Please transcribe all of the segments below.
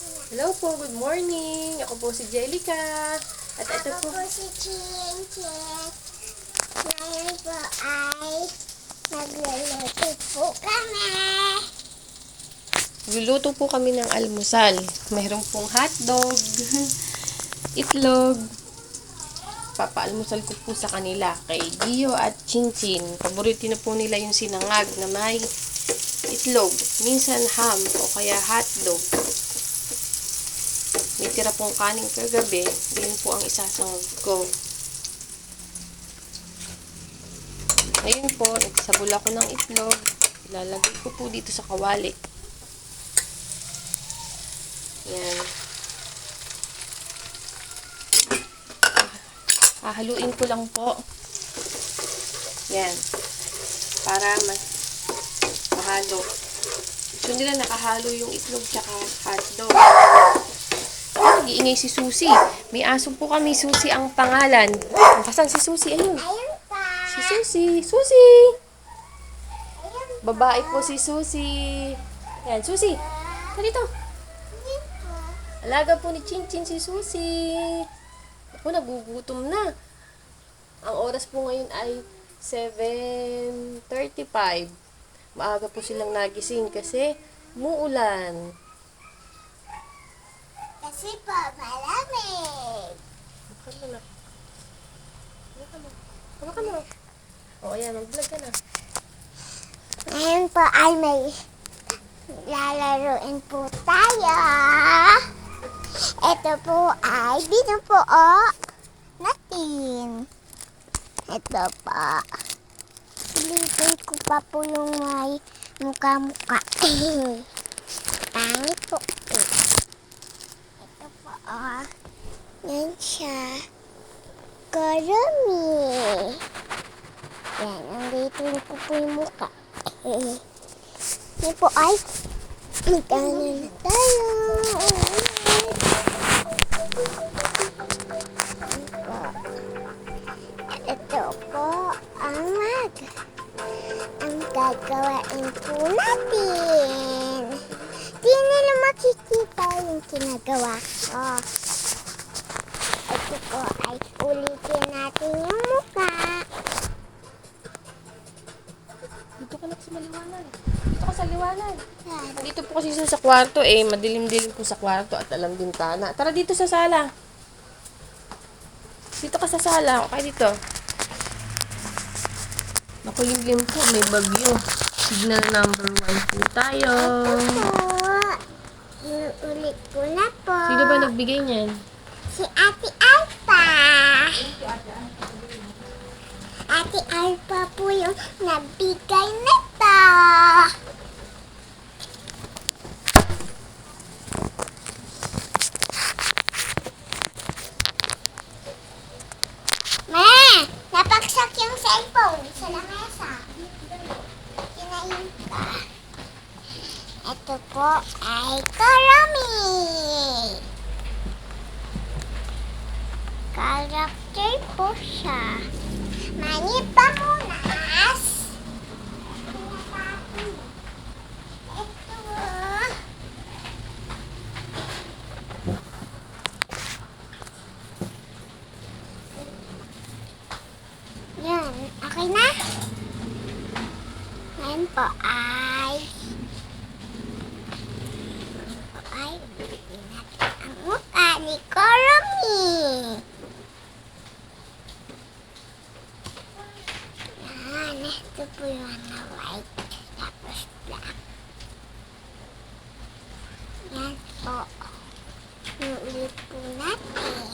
Hello po, good morning. Ako po si Jellica. At ito Ako po, po si Chin Chin. Ngayon po ay nagluluto po kami. luluto po kami ng almusal. Mayroon pong hotdog, itlog. Papaalmusal ko po sa kanila kay Gio at Chinchin. Paborito na po nila yung sinangag na may itlog. Minsan ham o kaya hotdog. May tira pong kaning kagabi. Yun po ang isasangag ko. Ngayon po, nagsabol ako ng itlog. Ilalagay ko po dito sa kawali. Yan. Hahaluin ko lang po. Yan. Para mahalo. So nila nakahalo yung itlog tsaka hotdog. Nag-iingay si Susi. May aso po kami, Susi ang pangalan. Kasan si Susi? Ayun. Ayun pa. Si Susi. Susi! Ayun Babae po si Susi. Yan, Susi. Dito. Ayun po. Alaga po ni Chinchin si Susi. Ako, nagugutom na. Ang oras po ngayon ay 7:35. Maaga po silang nagising kasi muulan. Kasi po malamig. Hawakan mo na. Hawakan mo. Hawakan mo. O, ayan. Mag-vlog ka na. Ngayon po ay may lalaroin po tayo. Ito po ay binubuo natin. Ito pa. Ulitin ko pa po yung may mukha-mukha. Pangit po. Ito po. Yan siya. Karami. Yan. Ulitin ko po yung mukha. Yan po ay magkano na tayo. Ito po ang ang gagawain po natin. Di nila makikita yung ginagawa ko. Ito po ay ulitin natin yung mukha. Dito ka na sa maliwanag. Dito ka sa liwanag. Yan. Dito po kasi sa kwarto madilim-dilim po sa kwarto at alam din tana. Tara dito sa sala. Dito ka sa sala. Okay, dito. Makulimlim po. May bagyo. Signal number 1 po tayo. Ito po. Inuulit ko na po. Sino ba nagbigay niyan? Si Ate Alpa. Ate Alpa po yung nabigay nito. Ma! Napaksak yung cellphone sa lamesa. Kinain ka. Ito po ay karami. Character po siya. Mani pamunas. Ito. Yan. Okay na? Ngayon po ay bigyan natin ang mukha ni Karami. Yan. Ito po yung na white. Tapos black. Yan po. Inuulit po natin.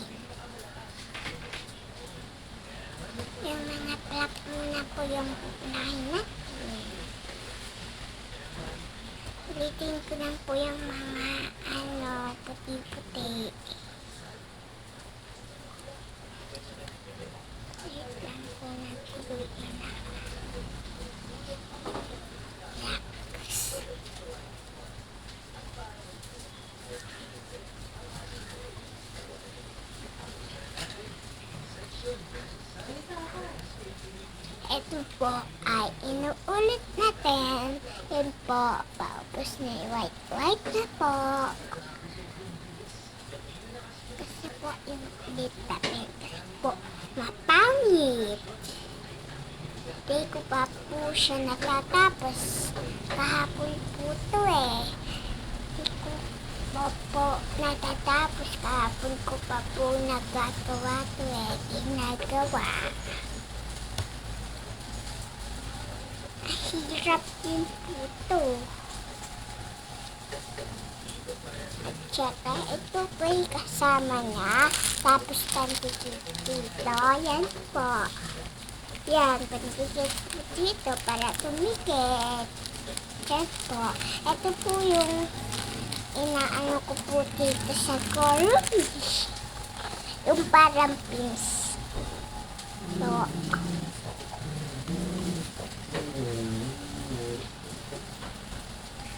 Yung mga plak muna po yung unahin natin. Ulitin ko lang po yung mga puti-puti. Wait lang po nagkukulit na ako. Relax. Ito po ay inuulit natin. Yan po, paubos na yung white na po. pa po siya natatapos. Kahapon po to eh. Hindi ko pa po natatapos. Kahapon ko pa po nagagawa to eh. Ginagawa. Hirap din po to. At saka ito po yung kasama niya. Tapos dito. Yan po. Yan, panigigit po dito para tumikit. Yan po. Ito po yung inaano ko po dito sa cornice. Yung parang pins. So,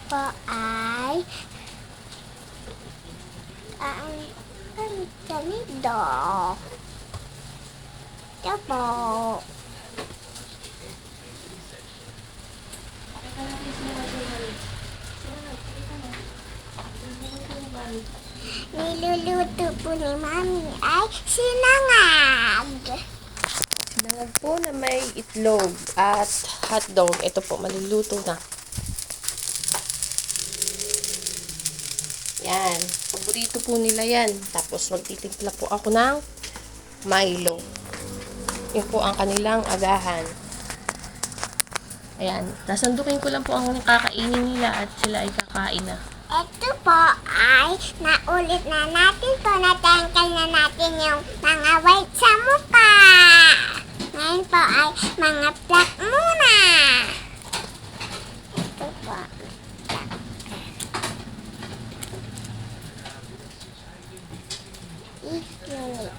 po ay ang ganito. Ito po. Niluluto po ni Mami ay sinangag. Sinangag po na may itlog at hotdog. Ito po, maluluto na. Yan. Paborito po nila yan. Tapos magtitimpla po ako ng Milo. Yun po ang kanilang agahan. Ayan. Nasandukin ko lang po ang kakainin nila at sila ay kakain na. Ito po ay naulit na natin po. Natanggal na natin yung mga white sa mukha. Ngayon po ay mga black muna. Ito po. Isunod.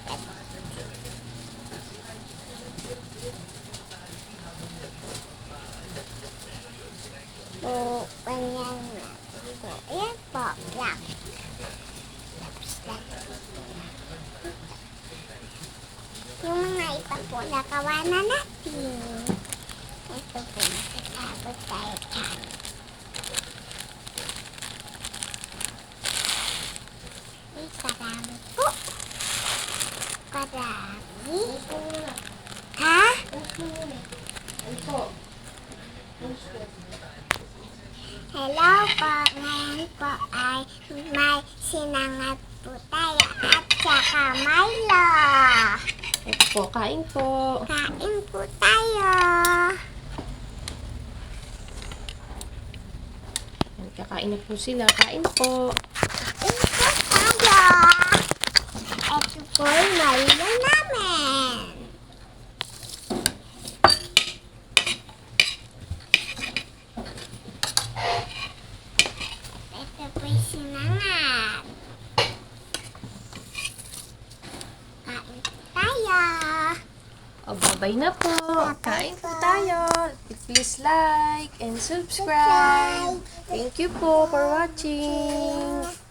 So, ganyan na. So, ayan po, black. Tapos lang. Yung mga iba po, nakawa na natin. Ito po, nakasabot tayo dyan. Ay, karami po. Karami. Ha? Hello po, ngayon po ay may sinangag po tayo at saka Milo. Ito po, kain po. Kain po tayo. Yan, kakain na po sila. Kain po. Kain po tayo. Ito po yung Milo namin. Ito po yung sinangag. Kain po tayo. O, babay na po. Kain po tayo. Please like and subscribe. Thank you po for watching.